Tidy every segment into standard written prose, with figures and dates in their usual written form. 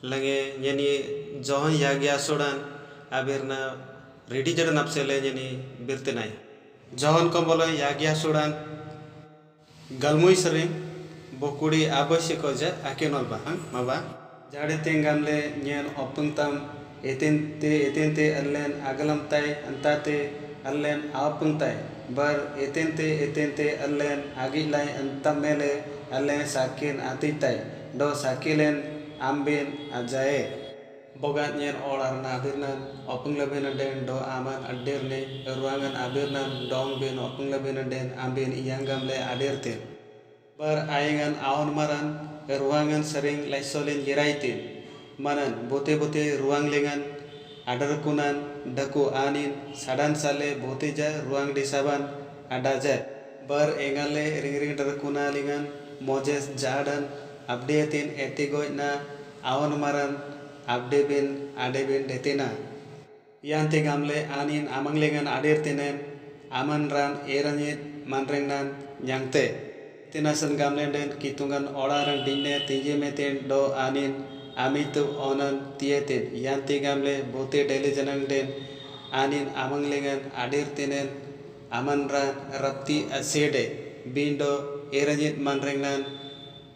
लगे यानी जोहन याग्या सोडान आबिरना रेडी जड़ napsele यानी बिरते नाय जोहन को बोलो याग्या सोडान galmui sering bokuri abasya koja akenol bahang maba jade tengamle nyen opungtam etente allen agalam tai antate allen apungtai bar etente allen agilai antamele allen sakin atitai do sakilen ambin ajae bogat nyen olar na abirnan opung labena den do aman aderne ruangan abirnan dong ben opung labena den ambin iyangam le aderte bar ayengan aon maran ruangan sering laisolen yeraitin manan bote ruang lengan adar kunan daku anin sadan sale bote ja ruang desaban adaja bar engale ring dar kuna lengan mojes jadan abdetin etigoi na aon maran abdeben adeben detena yante gamle anin amanglengan adertenen amanran eranit manrengnan nyangte tinasan gamlen den kitungan oraran dinne tinje meten do anin amitu onan tieten yante gamle bote dele janang den anin amanglengan adertenen amanran rapti asede bindo eranit manrengnan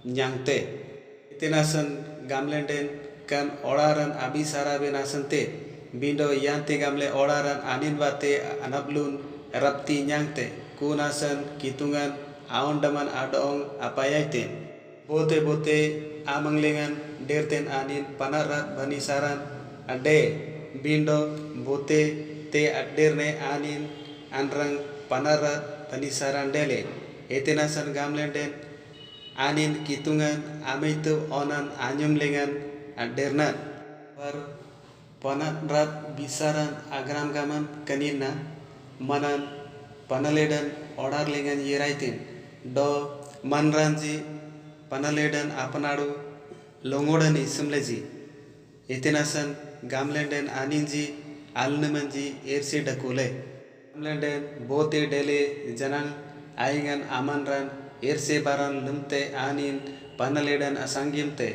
nyangte tinasan gamlen den kan oraran abisara benasante bindo yante gamle oraran anin bate anablun rapti nyangte kunasan kitungan aondaman adong apayaiten bote amanglengan derten anin panarat banisaran ade bindo bote te aderne anin anrang panarat banisaran dele etenasan gamlen den anin kitungan amitu onan anyum lengan aderna par panarat bisaran agram gaman kanina manan panaledan order lengan yeraitin do manranji panaledan apanadu longodan isumleji etenasan gamlenden aninji alnemanji erse dakule gamlenden bote dele janang aingan amanran erse baran lumte anin panaledan asangimte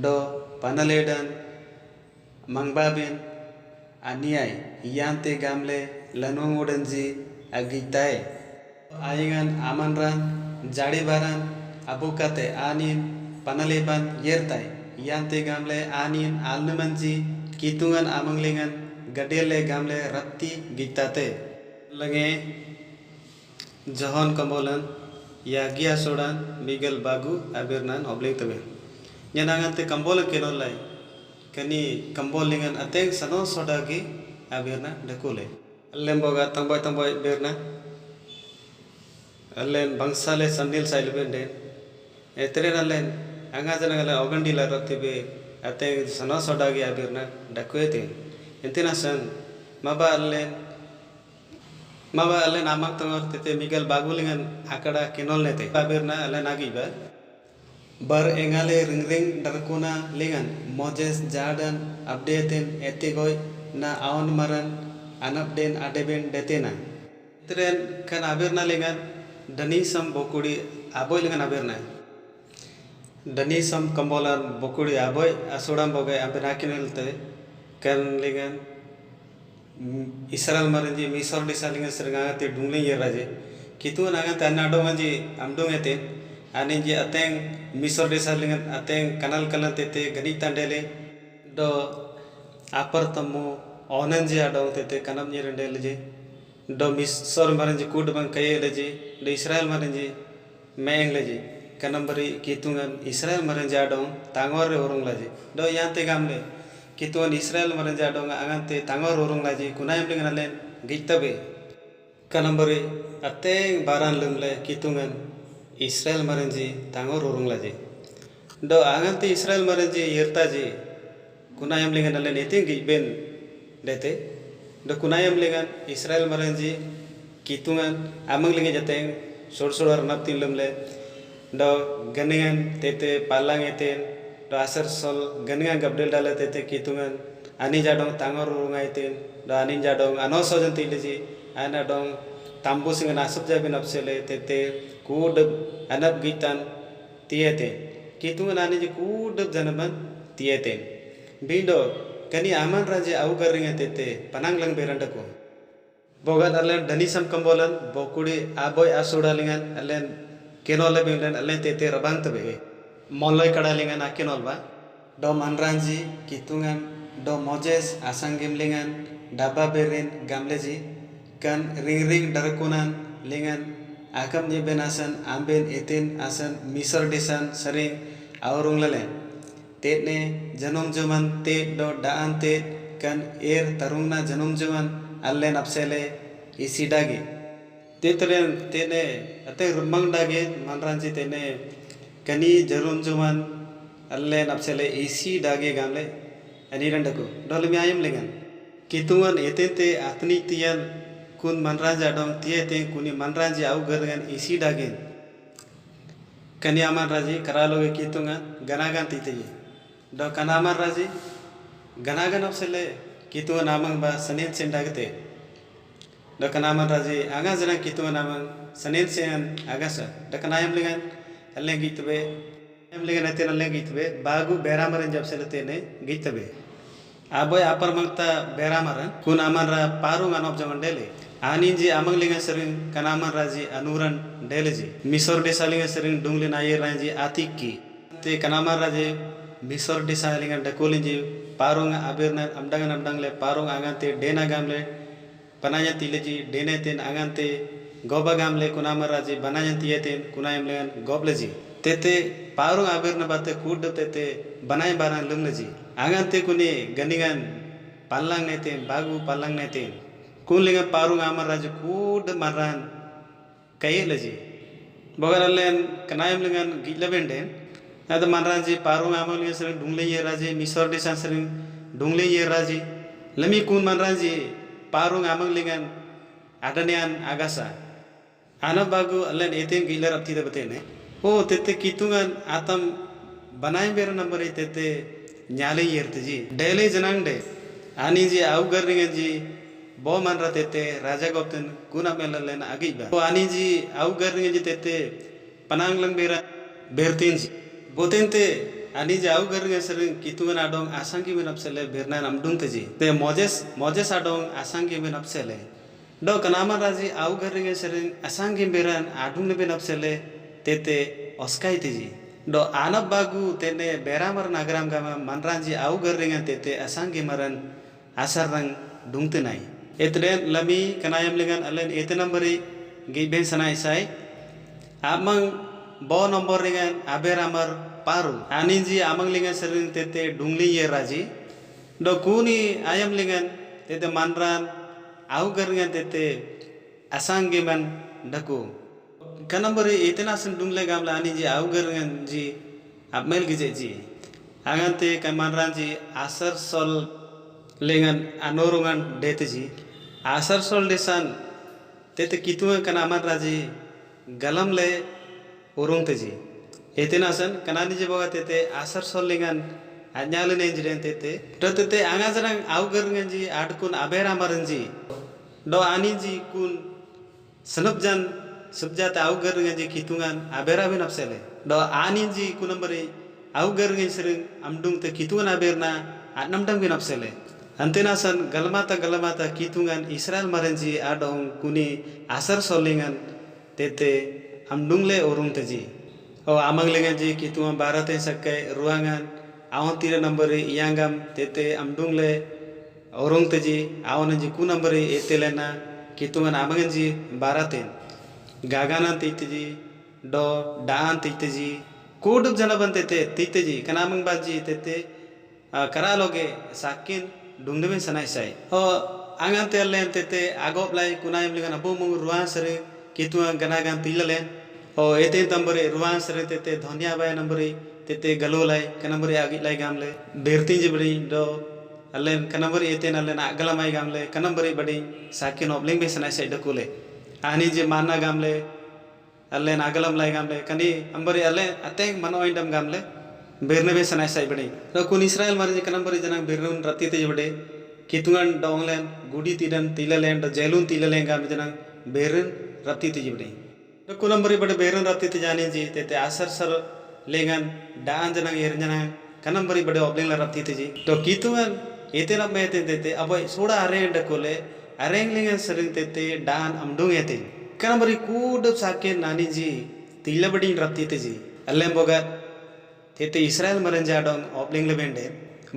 do panaledan mangbabin aniai yante gamle lanongodanji agitai aingan amanran jari baran abukate anin panaleban yertai yante gamle anin alnemanji kitungan amanglengan gadele gamle ratti gitate lage johon kombolan yagia sodan miguel bagu abirnan oblek tabe nyanangante kambol kenolai kani kambol lengan ateng sano sodagi abirna dakule lemboga tamboy berna allen bangsale sandil sailbende eteren allen anga janagala ogandila ratibe ateng sano sodagi abirna dakuete entinasan maba allen amak tangor tete miguel bagu lengan akada kenol nete abirna allen agiba bar engale ring darkuna lengan moses jadan updaten etigoi na aon maran anapden adeben detena tren kan abirna lengan dani sam bokudi aboy lengan abirna dani sam kambolan bokudi aboy asodam bogai abirakinelte kan lengan israel maranji misor disalingan serangate dungling yeraje kitu nangan tanadongaji amdongete aninji ateng misor disalingan ateng kanal tete ganit tandele do apar tamu onanji adong tete kanam nyerendeleje do misor maranji kud bang kayeleje do israel maranji meng leje kanam bari kitungan israel maranji adong tangor orong laje do yante gamle kitungan israel maranji adong angante tangor orong laje kunayam dengan alen gitabe kanam bari ateng baran lumle kitungan israel maranji tangor orong laje do angante israel maranji yertaje kunayam dengan alen eting giben dete do kunayam lengan israel maranji kitungan amang lengan jateng sor naptin lumle do ganingan tete palang eten do asar sol ganingan gabdel dala tete kitungan ani jadong tangor urunga eten do anin jadong ano sojan tileji ana dong tambu singan asap jabin apsele tete kud anap gitan tiete kitungan ani ji kud janaban tiete bindo kani aman raje au garringa tete panang lang beranda ko bogan alen danisam kambolan bokudi aboy asudalingan alen kenol binglen alen tete rabang tabe molloi kadalingan akenol ba do manranji kitungan do moses asangim lingan daba berin gamleji kan ring ring darkunan lingan akam je benasan amben etin asan misor desan sering aurung lalen tetne janum juman tet do daan tet kan tarungna janum juman allen apsele isi dagi tetren tene ate rumang dagi manranji tene kani jarum juman allen apsele isi dagi gamle ani randaku dolmi ayam lengan kitungan etete atni tiyan kun manraja dong tiete kuni manraji au gargan isi dagi kani aman raji karaloge kitungan ganagan titeji do kanaman raji ganagan apsele kitungan amang ba sanen sendagte do kanaman raji aga jana kitungan amang sanen sen agasa do kanayam lengan allen gitbe em lengan aten allen gitbe bagu beramaran japsele tene gitbe aboy apar mangta beramaran kun amanra parung anop jangan dele aninji amang lengan sering kanaman raji anuran deleji misor desa lengan sering dunglin ayer ranji atiki te kanaman raji misor desa lengan dakolinji parung abirna amdangan le parung angante dena gamle pananya tileji dene ten angante goba gamle kunamar raji bananya tieten kunayam lengan gobleji tete parung abirna bate kud tete banay barang lumleji angante kuni ganingan palang neten bagu palang neten kun lengan parung amar raji kud maran kayeleji bogaralen kanayam lengan gilabenden ada manranji parung amal lengan sering dungle ye raji misor desan sering dungle ye raji lemi kun manranji parung amang lengan adanian agasa ana bagu allen eten gilar apti betene o tete kitungan atam banay ber number tete nyale yertji daily janang de ani ji au garringan ji bo manra tete raja gopten kuna melalen agiba o ani ji au garringan ji tete pananglang bera bertin ji botente ani ji au garringan sering kitungan adong asangi menapsele berna namdung teji te moses adong asangi menapsele do kanaman raji au garringan sering asangi beran adung ne benapsele tete oskai teji do anab bagu tene beramar nagram gama manranji au garringan tete asangi maran asarang dungtenai etren lami kanayam lengan alen etenambari giben sanai sai amang bo nomor lengan aberamar paru aninji amang lengan sering tete dungli ye raji do kuni ayam lengan tete manran au garringan tete asangi man daku kanambari etenasan dungle gamla aninji au garringan ji apmel gijeji angante kamanran ji asar sol lengan anorungan deteji asar sol desan tete kitungan kanaman raji galam le urung teji etenasan kanani je boga tete asar sol lengan anyale nenjren tete to tete angazarang au garringan ji adkun abera maranji do aninji kun sanubjan subjata au garringan ji kitungan abera bin apsele do aninji kunambari au garringan sering amdung te kitungan aberna adnamdang bin apsele antenasan galamata kitungan Israel maranji adong kuni asar solingan tete amdungle urung teji o amang lengan ji kitungan barate sakai ruangan awon tira nambari iyangam tete amdungle urung teji awon ji kunambari etelena kitungan amangan ji baraten gaganan titeji do daan titeji kodub janaban tete titeji kanamang baji tete karaloge sakin dungdeme sanai sai o angante allen tete agop lai kunayam lengan abu mung ruan sere kitungan ganagan tilalen o ete tambare ruan sere tete dhania bay nambari tete galolai kanambari agi lai gamle bertin jibri do allen kanambari eten allen agalamai gamle kanambari badi sakin obling be sanai sai dakule ani je mana gamle allen agalam lai gamle kani ambari allen ateng mano indam gamle berne be sanai sai badi to kun Israel marji kanambari janang bernun rati te jibde kitungan donglen gudi tidan tilalen do jelun tilalen gam janang beren rati te jibde to kunambari bade beren rati te jani ji tete asar sar lengan daan janang yer janang kanam bari bade obling la rapti te ji to kitungan ete na me te aboy soda areng dakole areng lingan sering te dan amdung ete kanam bari kud sake nani ji tila badi rapti te ji allem boga te Israel maran jadong obling le bende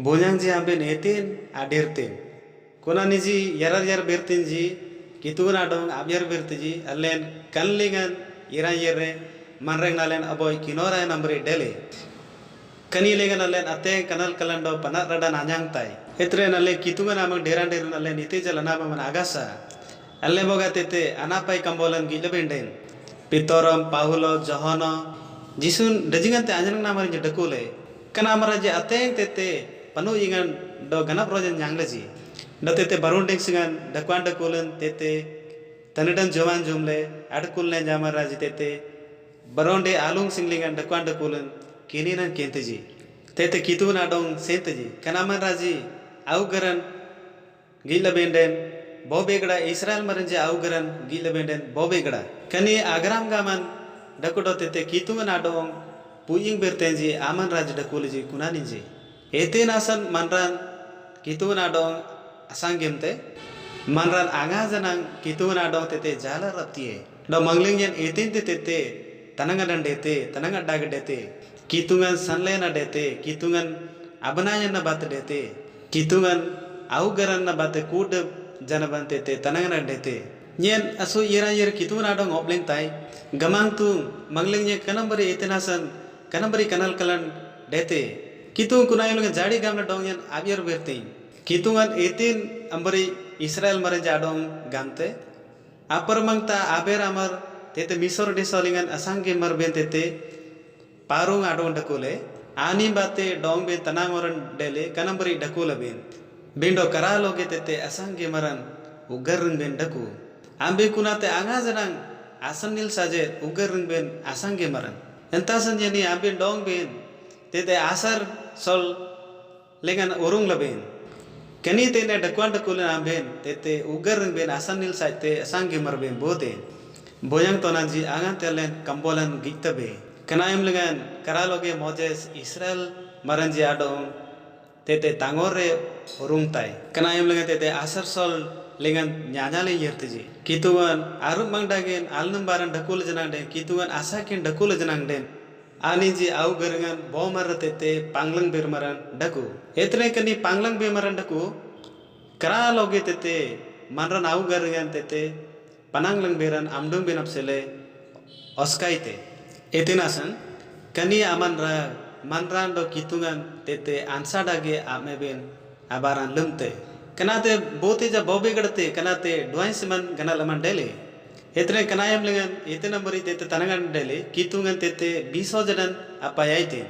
bonyang ji ambe netin aderte konani ji yar bertin ji kitungan adong abyar berti ji allen kanlingan ira yere manreng nalen aboy kinora nambre dele kani lengan allen ate kanal kalando panak rada nanyang tai etre nalle kitungan amang deran nalle nite jalana man agasa alle boga tete anapai kambolan gile benden pitoram pahulo johono jisun dajingan te anjang namari jedakule kana amara je ateng tete panu ingan do ganap rojan nyangleji do tete barunding singan dakwan dakulen tete tanadan joman jumle adkulne jamara ji tete baronde alung singlingan dakwan dakulen kininan kenteji tete kituna dong senteji kanaman raji augaran gila benden bobegada Israel maranji augaran gila benden bobegada kani agram gaman dakudo tete kituna dong puing bertenji aman raji dakulji kunaninji ete nasan manran kituna dong asanggemte manran anga janang kituna dong tete jala raptie do manglingyen etin tete tanangan dete tanangan dag dete kitungan sanlena dete kitungan abanaya na bat dete kitungan augaran na bat kud janaban tete tanangan dete nyen asu ira yer kituna dong obleng tai gamang tu manglingye kanambari etenasan kanambari kanal kalan dete kitung kunayul jadi gamna dong yen abyar berting kitungan etin ambari Israel mare jadong gamte apar mangta aber amar tete misor desolingan asangge marben tete parung adong dakule ani bate dong ben tanangoran dele kanambari dakula ben bendo karaloge tete asangge maran ugarung ben daku ambe kunate anga janang asanil saje ugarung ben asangge maran entasan jeni ambe dong ben tete asar sol lengan urung laben kani tene dakwan dakule amben tete ugarung ben asanil saite asangge marben bote boyang tonanji anga telen kambolan gitabe kanayam lengan karaloge Moses Israel maranji adong tete tangore urung tai kanayam lengan tete asar sol lengan nyanyale yerteji kituan arum mangdagen alnum baran dakul janang den kituan asakin dakul janang den aniji au gerengan bomar tete panglang bermaran daku etre kani panglang bermaran daku karaloge tete manran au gerengan tete pananglang beran amdung benapsele oskaite etenasan kani amanra manran do kitungan tete ansadage ameben abaran lumte kanate bote ja bobe gadate kanate duainsiman ganalaman dele etre kanayam lengan etena bari tete tanangan dele kitungan tete bisojanan apayaite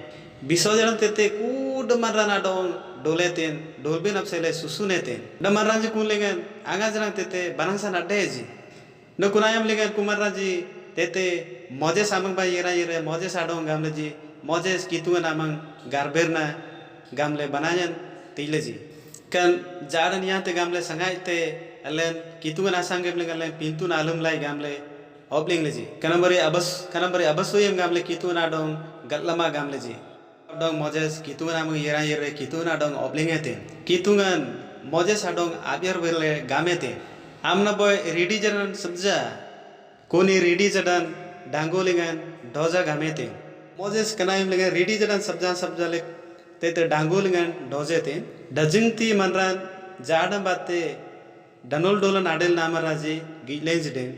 bisojanan tete kud manran adong doleten dolben apsele susuneten damarran ji kunlengan anga janang tete banangsan adeji no kunayam lengan kumarraji tete Moses amang ba yere Moses adong gamle ji Moses kitungan amang garberna gamle banayan tileji kan jaran yante gamle sangai te alen kitungan asang gamle galen pintun alum lai gamle obling leji kanambari abas soyem gamle kitungan adong gatlama gamle ji adong Moses kitungan amang yere kitungan adong obling ete kitungan Moses adong abyar berle gamete amna boy ready jaran sabja koni ready jadan dangolingan doja gamete Moses kanayam lengan ready jadan sabja le tete dangolingan dojete dajingti manran jadam batte danol dolan adel namaraji gilenj den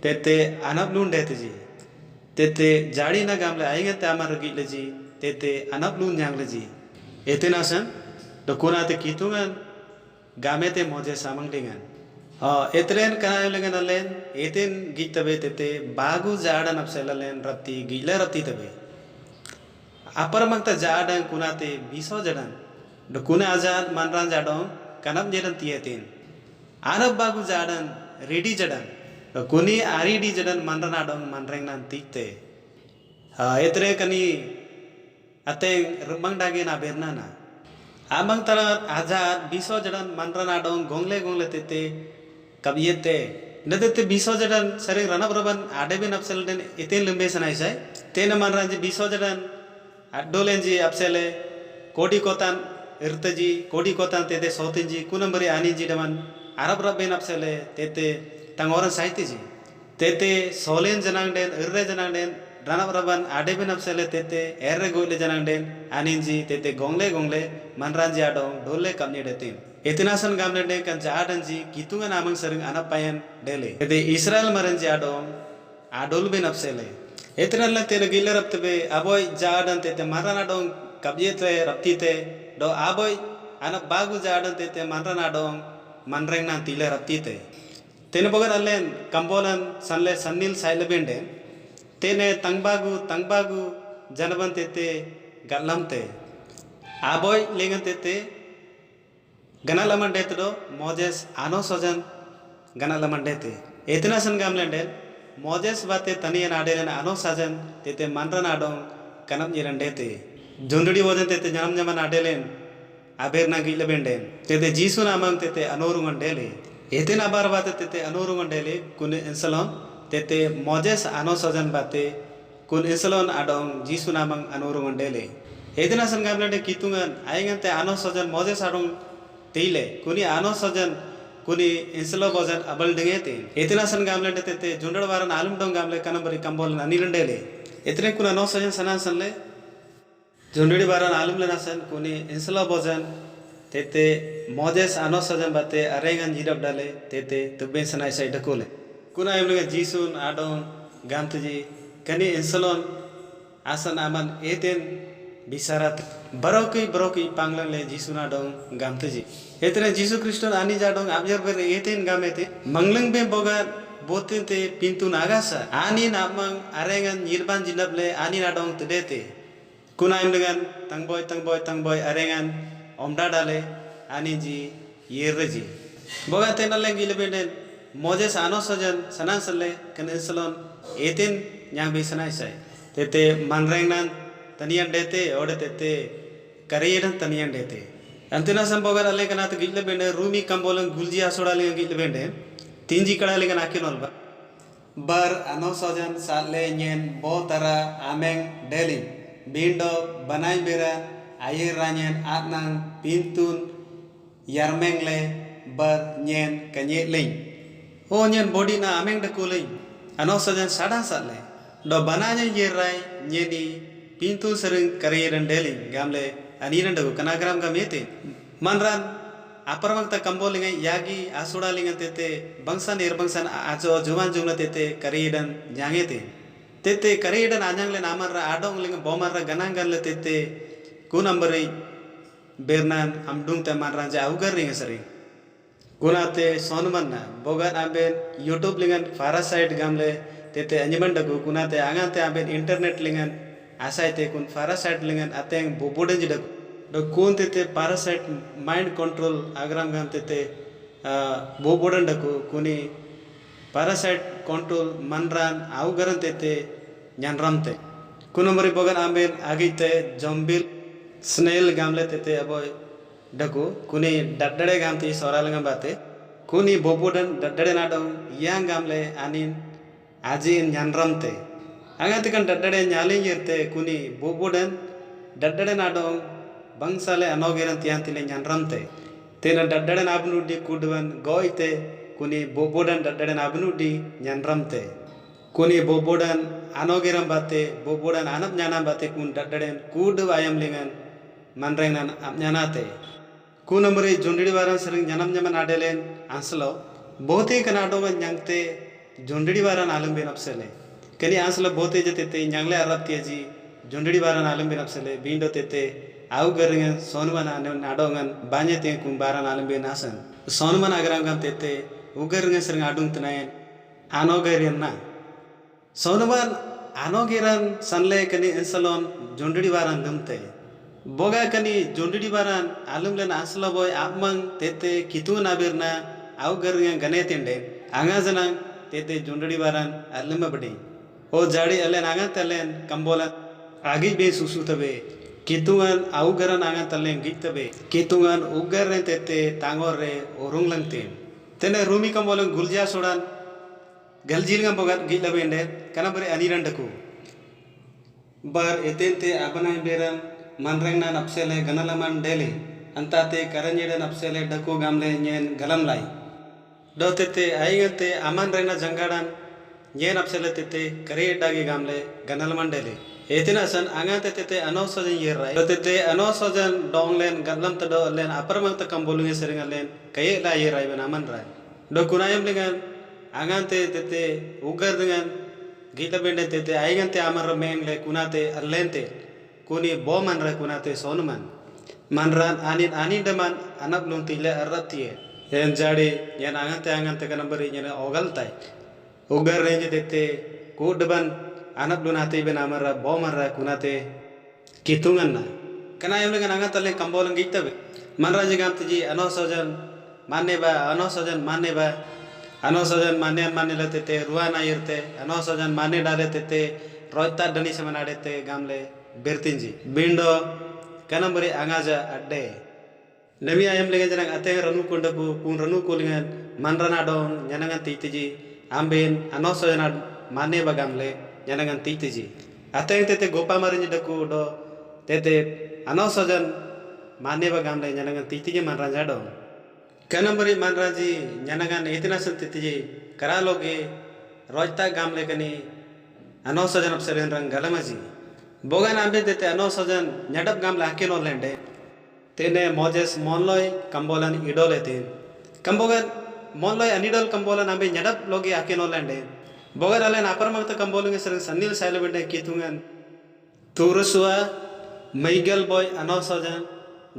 tete anablun deteji tete jari na gamle aingate amar gileji tete anablun nyangleji etenasan dokunate kitungan gamete Moses samang dengan etren kanayam lengan alen eten gitabe tete bagu jadan apselalen rati gile rati tabe apar mangta jadan kunate biso jadan dokuna azad manran jadong kanam jadan tietin arab bagu jadan ready jadan dokuni aridi jadan manran adong manreng nan tikte etre kani ateng rumang dage na bernana amang tara azad biso jadan manran adong gongle tete kabiyete ndete biso jadan sare rana braban adebe napsel den eten lembe sanai sai tena manran je biso jadan adolenji apsele kodi kotan irtaji kodi kotan tete sautinji kunambari aninji daman Arab rabbe napsele tete tangoran saitiji tete solen janang den irre janang den ranap raban adebe napsele tete erre goile janang den aninji tete gongle manranji adong dole kamni detin etinasan gamne den kan jaadanji kitungan amang sering anapayan dele tete Israel maranji adong adol be napsele etinalla tene gille raptebe aboy jaadan tete marana dong kabjete raptite do aboy anak bagu jaadan tete marana dong manreng nan tile raptite tene bogan allen kambolan sanle sannil sailebende tene tangbagu janaban tete galamte aboy lengan tete ganalaman det do Moses ano sojan ganalaman dete etina san gamlende Moses bate taniyan adelen ano sajan tete manran adong kanam nyiran dete jondudi wojan tete nyaman adelen aber na gilebende tete jisu namang tete anorungan dele etin abar bate tete anorungan dele kun ensalon tete Moses ano sojan bate kun ensalon adong jisu namang anorungan dele etina san gamlende kitungan ayengante ano sojan Moses adong teile kuni ano sojan kuni inselo bojan abal dengete etina san gamlende tete jondad waran alum dong gamle kanambari kambol nanirandele etine kuna no sojan sanan sanle jondadi waran alum le nasan kuni inselo bojan tete Moses ano sojan bate arengan jirab dale tete tubbe sanai sai dakole kuna ayumle jisun adong gamtuji kani inselon asan aman eten bisarat baroki panglang le jisuna dong gamtuji etene jisu kriston ani jadong abjar ber eten gamete manglang be boga botin te pintu nagasa ani namang arengan nirban jinable ani nadong tedete kunaim dengan tangboy arengan omda dale ani ji yerji boga tenale gilebeden Moses ano sojan sanan sale kan inselon eten nyang be sanai sai tete manreng nan taniyan dete ode tete kariyedan taniyan dete antina sambogar ale kana to gille bende rumi kambolan gulji asodale gille bende tinji kadale kana akinolba bar ano sojan sale nyen bo tara ameng deli bindo banai bera ayer ranyen atnang pintun yarmengle bar nyen kanye lein o nyen body na ameng de kulei ano sojan sada sale do bananya yerai nyeni pintu sering kariyeran deli gamle aniran dagu kanagram gamete manran aparmakta kambolinga yagi asudalinga tete bangsan irbangsan ajo juman jumla tete kariyeran nyangete tete kariyeran anyangle namarra adong linga bomarra ganangalle tete kunambari bernan amdung te manran ja augar ringa sering kunate sonumanna bogan amben YouTube lingan farasite gamle tete anjiman dagu kunate angante amben internet lingan asai te kun parasite lingan ateng boboden jidak do kun tete parasite mind control agram gam tete boboden daku kuni parasite control manran augaran tete nyanramte kunumari bogan amben agite zombil snail gamle tete aboy daku kuni daddade gamti soralanga bate kuni boboden daddade nadong yang gamle anin ajin nyanramte angati kan daddade nyalin yerte kuni bobodan daddade nadong bangsale anogeran tiantile nyanramte tena daddade nabnudi kudwan goite kuni bobodan daddade nabnudi nyanramte kuni bobodan anogeran bate bobodan anap nyana bate kun daddade kud ayam lingan manrengan apnyanate kunamri jondidi waran sering nyanam nyaman adelen anslo bote kanadonga nyangte jondidi waran alambe napsele kani anslo bote jete nyangle arapti ji jondidi waran alambe napsele bindo tete au geringen sonwana nadongan banyete kumbaran alambe nasan sonman agarangam tete ugerringen sering adung tenayen anogerin na sonman anogeran sanle kani ensalon jondidi waran dumte boga kani jondidi waran alumle aslo boy amang tete kitu nabirna au geringen ganetinde angazana tete jondidi waran alumba badi o jari alen angan talen kambola agi be susu tabe kitungan augaran angan talen gitabe kitungan ugarren tete tangorre orung langte tene rumi kambola gulja sodan galjilngam bogat gilabende kana bare anirandaku bar etente abanai beran manrengna napsele ganalaman dele antate karanjede napsele daku gamle nyen galam lai do tete aingate aman rena jangadan nyen napsele tete kare dagi gamle ganalaman dele etina san angate tete anosojan yerai do tete anosojan donglen galam tado len aparmang takam bolunge seringan kaye la yerai ben aman rai do kunayam dengan angante tete ugar dengan gita bende tete aingante amar mengle kunate allente kuni boman ra kunate sonuman manran anin deman anak lung tile arratie yen jadi yen angante kanambari yen ogaltai ugar renje tete kudeban anak lunate ben amara boman ra kunate kitungan na kana yem dengan angantale kambolang gita be manran jigam tiji anosojan anosojan mane la tete ruana yirte anosojan mane dale tete roita dani semanadete gamle bertinji bindo kanambari angaja adde nami ayam lengan janang ate ranu kondabu pun ranu kolingan manrana dong nyanangan titiji amben anosojan mane bagamle nyanangan titiji ate tete gopa marinji daku do tete anosojan mane bagamle nyanangan titiji manraja dong kanambari manraji nyanangan itina sentitiji karaloge roita gamle kani anosojan apseren rang galamaji bogan ambe tete anosojan nyadap gamle akin olende tene moses monloy kambolan idolete kambogan monloy anidol kambolan ambe nyadap logi akin olende bogan alen aparmagta kambolunge serang sanil sailebende kitungan turusua miguel boy anosojan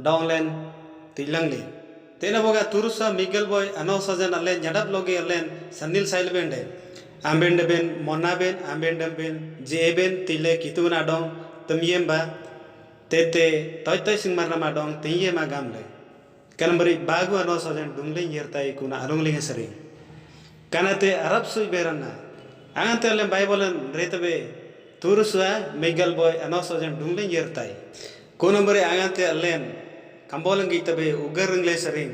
donglen tilangli tena boga turusa miguel boy anosojan alen nyadap logi alen sanil sailebende ambende ben monaben ambende ben jeben tile kituna dong temyemba tete toy sing marna madong tiyema gamle kanambari bagu anosojan dungle yertai kuna alunglinge sari kanate arab sui beranna angante alen baibolan retabe turusa miguel boy anosojan dungle yertai kunambari angante alen kambolang gitabe ugarangle sari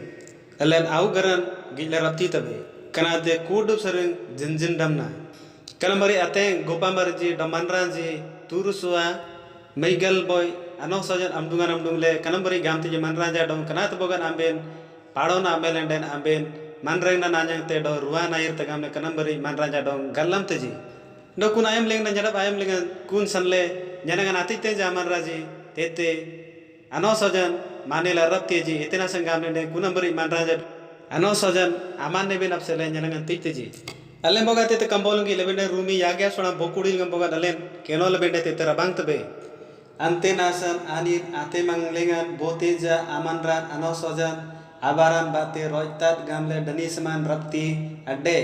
alen augaran gila rapti tabe kanate kudup sering jinjin damna kanambari ateng gopamarji damanranji turusua miguel boy anosojan amdungle kanambari gamti je manranja dong kanat bogan amben padona ambelenden amben manrengna nanyang te do ruana ir tagamle kanambari manranja dong gallam teji do kun ayam leng nyadap ayam leng kun sanle nyanangan atite jaman raji tete anosojan manela raptieji etena sangamle kunambari manranja anosojan aman nebe napsele nyanangan titeji alen boga tete kambolungi lebende rumi yagya sona bokudil ngam boga alen keno lebende tete rabang tebe ante nasan anir ate manglengan boteja amanran anosojan abaran bate roitat gamle dani seman rapti adde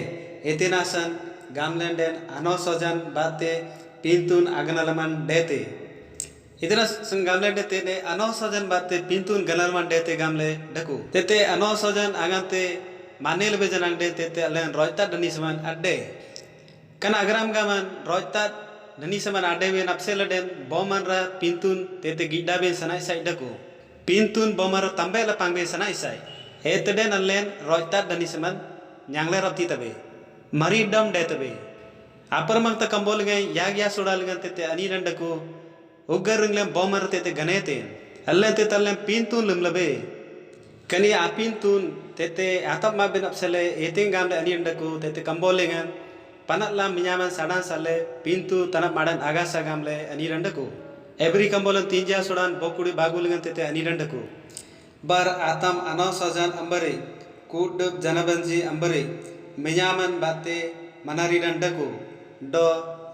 ete nasan gamlenden anosojan bate pintun aganalaman dete idra sangamle dete ne anosojan bate pintun ganalaman dete gamle daku tete anosojan angante manel bejanang de tete alen roitat dani seman adde kan agram gaman roitat dani seman adde ben apseladen bomanra pintun tete gidda ben sanai sai daku pintun bomar tambela pangbe sanai sai eteden alen roitat dani seman nyangle rapti tabe maridam de tabe aparmangta kambolnge yagya sodalngan tete anirandaku ugarringlem bomar tete ganete allen tete allen pintun lumlabe kani apintun tete atap ma ben apsele eting gamle anirandaku tete kambolengan panatla minyaman sadan sale pintu tanap madan agasa gamle anirandaku every kambolan tinja sodan bokudi bagulengan tete anirandaku bar atam anosojan ambare kudub janabanji ambare minyaman bate manarirandaku do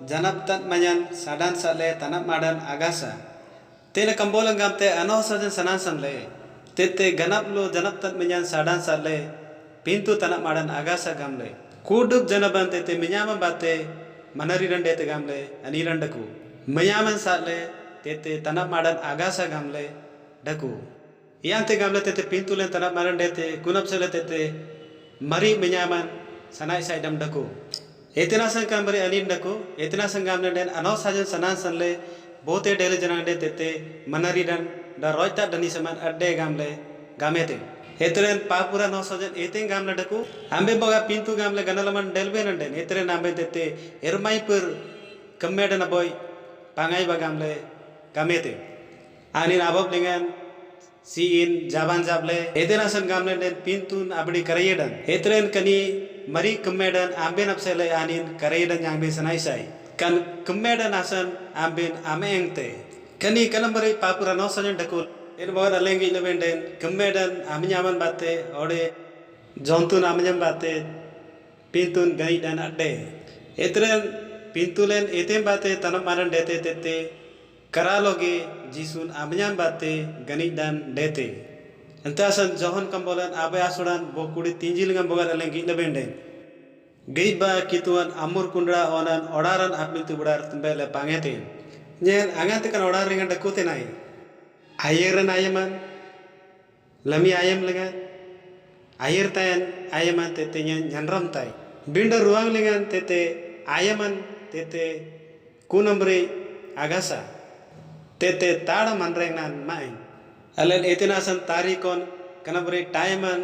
janaptat manyan sadan sale tanap madan agasa tene kambolan gamte anosojan sanan sanle tete ganaplo janaptat manyan sadan sale pintu tanap madan agasa gamle kudub janaban tete minyaman bate manariran dete gamle anirandaku minyaman sale tete tanap madan agasa gamle daku yante gamle tete pintu len tanap madan dete kunap sale tete mari minyaman sanai saidam daku etena sang kambari anindaku etena sang gamle den anosajan sanan sanle bote dele janande tete manariran da roita dani saman adde gamle gamete etren papura nosojan eteng gamle daku ambe boga pintu gamle ganalaman delbe nande etren ambe tete ermai pur kammedana boy pangai ba gamle gamete anin abab dengan siin jaban jable edenasan gamle den pintun abdi karayedan etren kani mari kemedan amben apsele anin karayedan yang be sanai sai kan kemedan asan amben amengte kani kana mari papura no sajan dakul en bawa lengi lebenden kemedan aminyaman bate ode jontun aminyam bate pintun gani dan ade etren pintulen etem bate tanam maran dete tete karaloge jisun aminyam bate gani dan dete entasan johon kambolan abe asuran bokudi tinjilingam bogar lengi lebenden geiba kituan amur kundra onan odaran apintu budar tembele pangete nyen angate kan odar ringan dakute nai ayeran ayaman lami ayam lengan ayer tayan ayaman tete nyen nyanram tai binder ruang lengan tete ayaman tete kunambre agasa tete tada manreng nan main alen etinasan tarikon kanabri taiman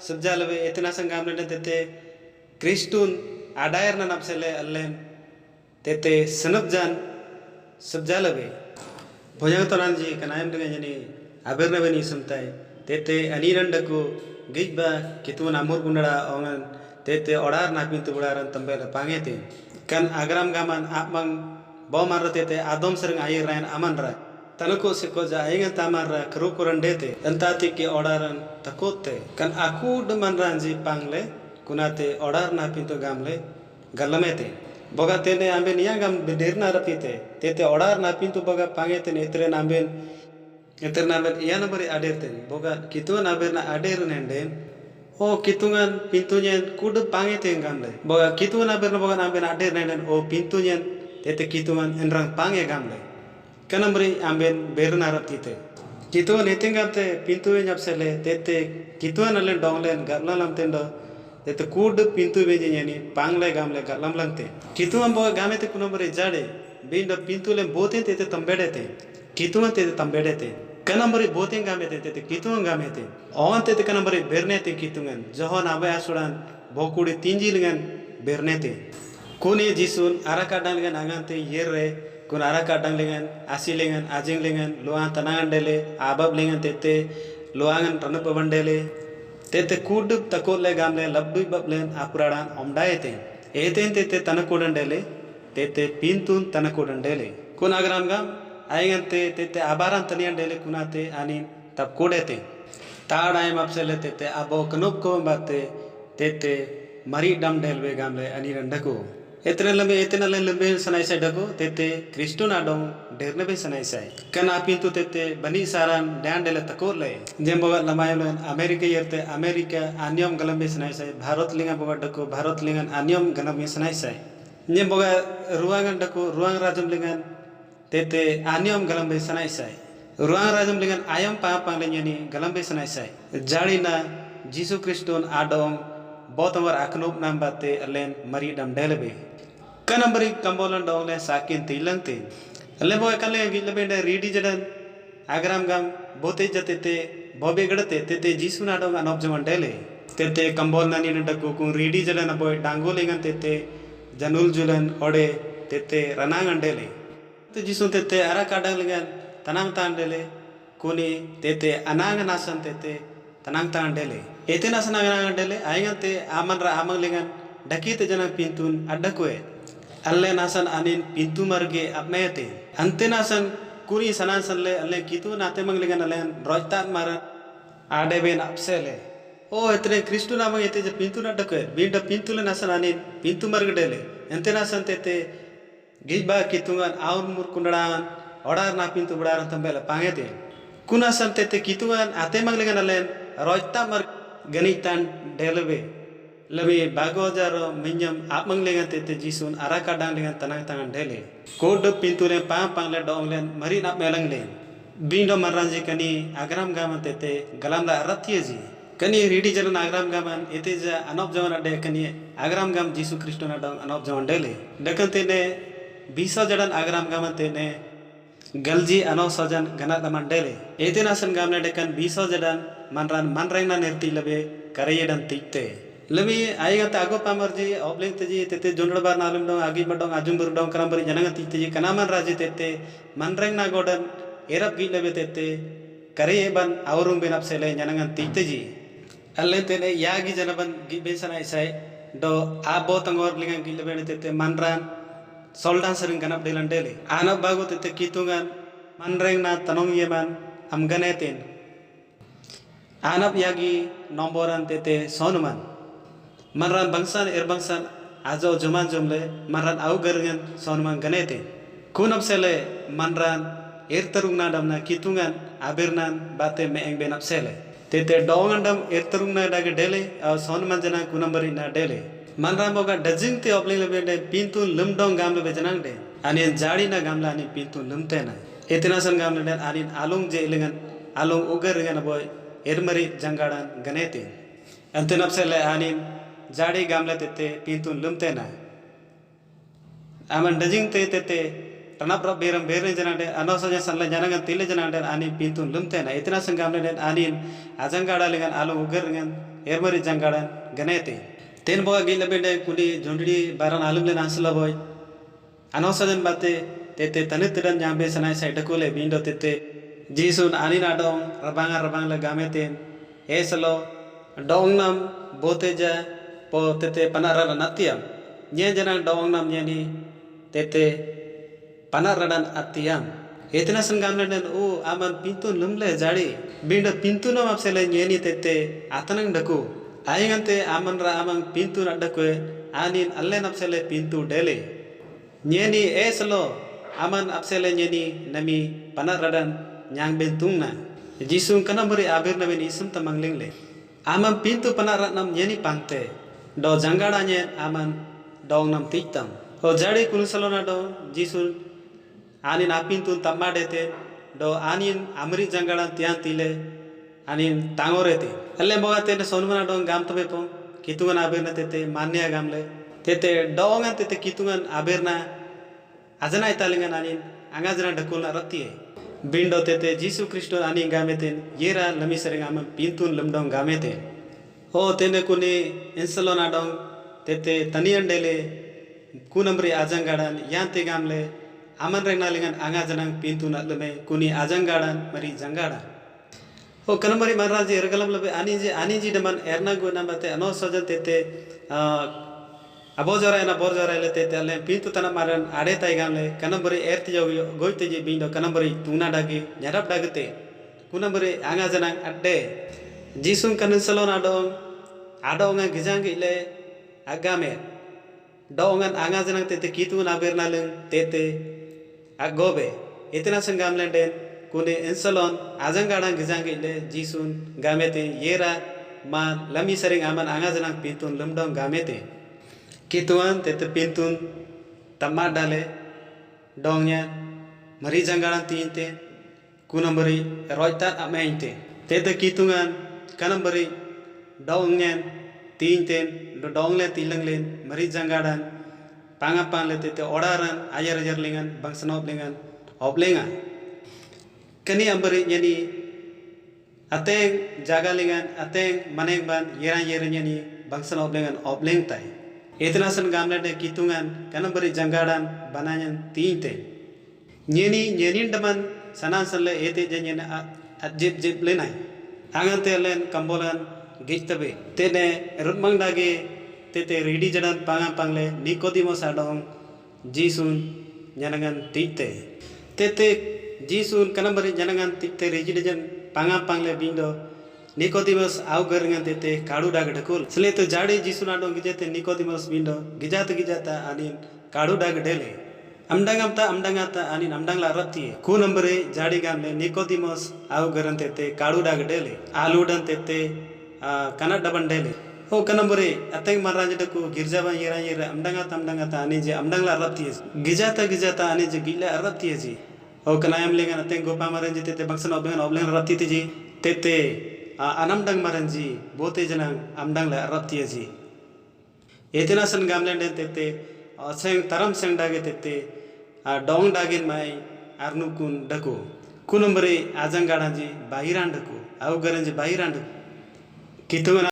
subjalave etinasan gamle tete kristun adair nan apsele alen tete senabjan subjalave bojang toranji kanayam dengan jani aberna beni sumtai tete anirandaku gijba kitun amur gundara ongan tete odar napintu budaran tambela pangete kan agram gaman apmang bomar tete adom sering air rain aman ra tanako seko ja ainga tamara kerukuran dete entati ke odaran takote kan aku deman ranji pangle kunate odar napintu gamle galamete boga tene amben yangam bederna rapite tete odar napintu boga pangete netre namben eter namben yana bari aderten boga kitun aberna ader nenden o kitungan pintunya kudu pangete gamle boga kitun aberna boga namben ader nenden o pintunya tete kitungan enrang pange gamle kanamri amben berna rapite kitun etingapte pintu nyapsele tete kitun alen donglen garlalam tendo tete kudu pintu beje yani pangle gamle garlam langte kitun boga gamete kunamri jade bindo pintu lem boten tete tambedete kitun tete tambedete kanamri boten gamete tete kitun gamete on tete kanamri bernete kitungan johon abe asuran bokudi tinjilingan bernete kuni jisun arakadang dengan angante yerre kun arakadang dengan asilingan ajing lengan luang tanangan dele abab lengan tete luangan tanup bandele tete kudup takole gamle labdu bablen apuradan omdaete eten tete tanakodan dele tete pintun tanakodan dele kun agram gam aingante tete abaran tanian dele kunate anin tab kodete taadaim apsele tete abo kanup ko bate tete mari dam delwe gamle anirandaku etena lembe sanai sai dago tete kristun adong derne be sanai sai kana pintu tete bani saran dan dele takole jemboga lamaylen amerika yerte amerika anyom galambe sanai sai bharat linga boga dako bharat lingan anyom galambe sanai sai jemboga ruangan dako ruang rajam lingan tete anyom galambe sanai sai ruang rajam lingan ayam pa panglenya galambe sanai sai jalina jisu kristun adong botamar aknop nambate alen mari dam delebe kanambari kambolan dongle sakin tilangte alle boy kalle gilbende ready jadan agram gam bote jatete bobe gadate tete jisu na dong anop jaman dele tete kambol nani ndako kun ready jadan boy dangolengan tete janul julan ode tete ranangan dele te jisu tete ara kadang lengan tanang tan dele kuni tete anang nasan tete tanang tan dele ete nasan anang dele aingante amanra amang lengan dakite jana pintun addakoe alle nasan anin pintu marge apnete ante nasan kuri sanan sanle alle kitu nate manglengan alle rojta mara adeben apsele o etre kristu nama ete je pintu na dakoe binda pintu le nasan anin pintu marge dele ente nasan tete gijba kitungan aun mur kundaran odar na pintu budaran tambele pangete kunasan tete kitungan ate manglengan alle rojta mar ganitan delebe lebih bagojaro minyam apmang lengan tete jisun arakadang dengan tanang tangan dele kode pintu le pang le dong len mari nap melang len bindo maranji kani agram gaman tete galam la ratieji kani ridi jalan agram gaman eteja anop jaman ade kani agram gam jisu kristo na dong anop jaman dele dekan tene bisa jalan agram gaman tene galji anop sajan ganat laman dele etena san gamne dekan bisa jalan manrang na nerti lebe karayedan tikte Lemi ayat aku pamerji obling teji tete jondol bar nalum dong agi badong ajum berdong karam beri jangan teji kanaman raji tete manreng na godan erap gi lebe tete kare ban aurung ben apsele nyanangan tikteji alle tene yagi janaban gi ben sana isai do abo tangor lingan gi lebe tete manran soldan sering ganap delan dele anak bagu tete kitungan manreng na tanong yeman amganetin anap yagi nomboran tete sonuman manran bangsan bangsan ajo juman jumle manran au gerengan sonuman ganete kunap sele manran terungna damna kitungan abirnan bate meeng benap sele tete dongandam terungna daga dele au sonuman jana kunambari na dele manran boga dajing te opling lebe pintu lumdong gamle bejanang de anin jari na gamla ani pintu lumtena etina san gamle den anin alung je lengan alung ugar dengan boy ermari jangadan ganete antenap sele anin jari gamla tete pintu lumtena aman dajing te tete tanap rob beram berin janade anosaja sanla janangan tile janade ani pintu lumtena etina san gamle den anin ajangada lengan alung ugar dengan ermari jangadan ganete ten boga gila bende kuni jondri baran alum le nansla boy anosajan bate tete tanit dan jambe sanai sai dakole bindo tete jisun ani nadong rabang la gameten eslo dongnam boteja po tete panara natiam nye janang dongnam nyani tete panaradan atiam etina sangamle den o aman pintu lumle jari bindo pintu nam apsele nyeni tete atanang daku ayangante amanra amang pintu nadakwe anin alle napsele pintu dele nyeni eslo aman apsele nyeni nami panaradan nyang bentungna jisung kanambari abir namen isum tamanglingle aman pintu panaratnam nyeni pangte do jangada nye aman dongnam tiktam o jari kulusalona do jisun anin apintu tamadete do anin amri jangada tian tile anin tangorete alle boga tete sonmana dong gam tobe po kitungan aberna tete manya gamle tete dongan tete kitungan aberna ajana italingan anin angajana dakul ratie bindo tete jisu kristo anin gameten yera lami sereng am pintun lemdong gamete ho tene kuni ensalona dong tete tanian dele kunamri ajangadan yante gamle aman regnalingan angajana pintun leme kuni ajangadan mari jangada o kanambari marraji ergalam labe aniji deman erna go nambate ano sajan tete abojora ena borjora le tete ale pintu tana maran ade tai gamle kanambari erti jogi goite je bindo kanambari tuna dagi nyarap dagete kunambari anga janang adde jisun kanin salon adonga gijangi le agame dongan anga janang tete kitu na bernaleng tete agobe itina sangamle den kuni ensalon ajangadang gizangi le jisun gamete yera ma lami sering aman angajanang pintun lemdong gamete kituan tete pintun tamadale dongnya mari jangadan tinte kunambari roitat amainte tete kitungan kanambari dongnya tinten do dongle tilanglen mari jangadan pangapan le tete odaran ayar lingan bangsanop lingan oblenga kani ambari nyani ateng jagalingan ateng maneng ban yera nyani bangsan obleng tai etna san gamle de kitungan kanambari jangadan bananyan tinte nyeni daman sanan sanle ete janyana ajib lenai angante len kambolan gitabe tene rutmang dage tete ridi jadan pangle nikodimos adong jisun nyanangan tite tete jisun kanambari janangan tikte rejidejan pangle bindo Nicodemus au geringan tete kadu dag dakul seletu jade jisun adong gijate Nicodemus bindo gijata anin kadu dag dele amdangata anin amdangla rati ku nambare jade gamle Nicodemus au geran tete kadu dag dele aludan tete kanada bandele ho kanambare ateng maranje daku girjaban yera amdangata anin je amdangla rati gijata anin je gila rati ji o kanayam lengan ateng gopa maranji tete bangsan oblen rati ji tete anamdang maranji bote janang amdang la rati ji etina san gamlen den tete seng taram seng dage tete dong dagin mai arnukun daku kunumbre ajanggadan ji bahiran daku au garan ji bahiran daku kitu